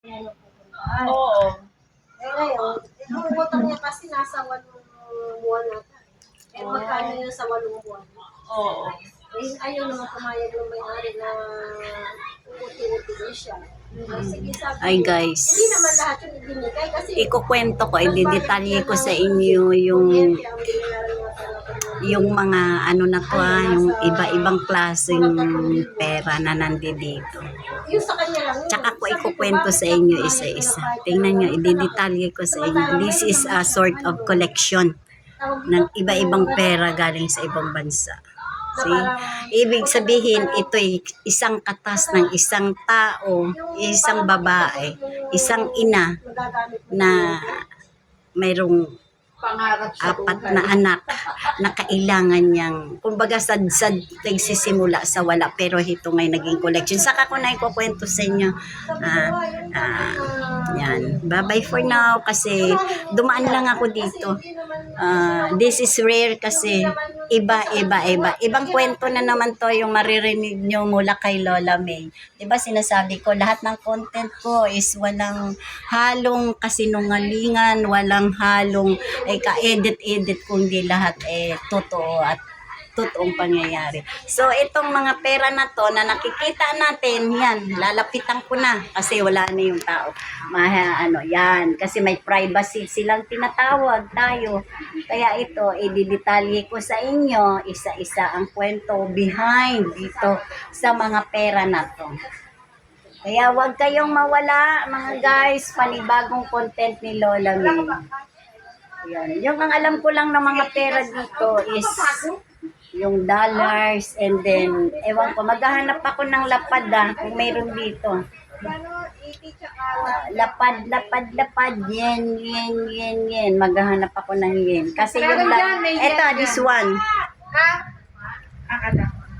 Oo. Eh ngayon, ang utang niya kasi nasa 8 buwan nata. Eh magkano yun sa 8 buwan? Oo. Eh ayaw naman pumayag ng may-ari na uti-uti siya. Sige, sabi Ay niya, guys, hindi naman lahat yung ibinigay kasi ikukwento ko, ididetalye ko sa inyo yung mga ano na to yung iba-ibang klaseng pera na nandito. yung sa kanya lang yun. Tsaka ko ikukwento sa inyo isa-isa. Tingnan nyo, ididetalye ko sa inyo. This is a sort of collection ng iba-ibang pera galing sa ibang bansa. See? Ibig sabihin, ito'y isang katas ng isang tao, isang babae, isang ina na mayroong Pangarap sa 4 na anak na kailangan niyang, kumbaga sad-sad nagsisimula sa wala, pero ito ngay naging collection. Saka ko na ikukwento sa inyo. Yan. Bye-bye for now kasi dumaan lang ako dito. This is rare kasi iba. Ibang kwento na naman to yung maririnig nyo mula kay Lola May. Diba sinasabi ko, lahat ng content ko is walang halong kasinungalingan, walang halong ka-edit-edit, kundi lahat totoo at totoong pangyayari. So, itong mga pera na to na nakikita natin, yan, lalapitan ko na kasi wala na yung tao. Yan, kasi may privacy silang tinatawag tayo. Kaya ito, ididetalye ko sa inyo, isa-isa ang kwento behind dito sa mga pera na to. Kaya huwag kayong mawala, mga guys, panibagong content ni Lola May. Yan. Yung ang alam ko lang ng mga pera dito is yung dollars, and then, ewan ko, maghahanap ako ng lapad kung mayroon dito. Lapad, yen. Maghahanap ako ng yen. Kasi yung eto, this one.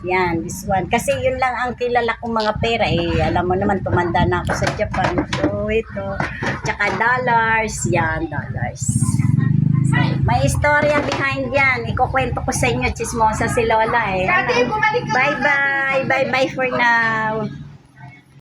Yan, this one. Kasi yun lang ang kilala kong mga pera. Alam mo naman, tumanda na ako sa Japan. So, ito. Tsaka dollars. Yan, dollars. So, may istorya behind yan. Ikukwento ko sa inyo, chismosa si Lola Bye-bye. Bye-bye for now.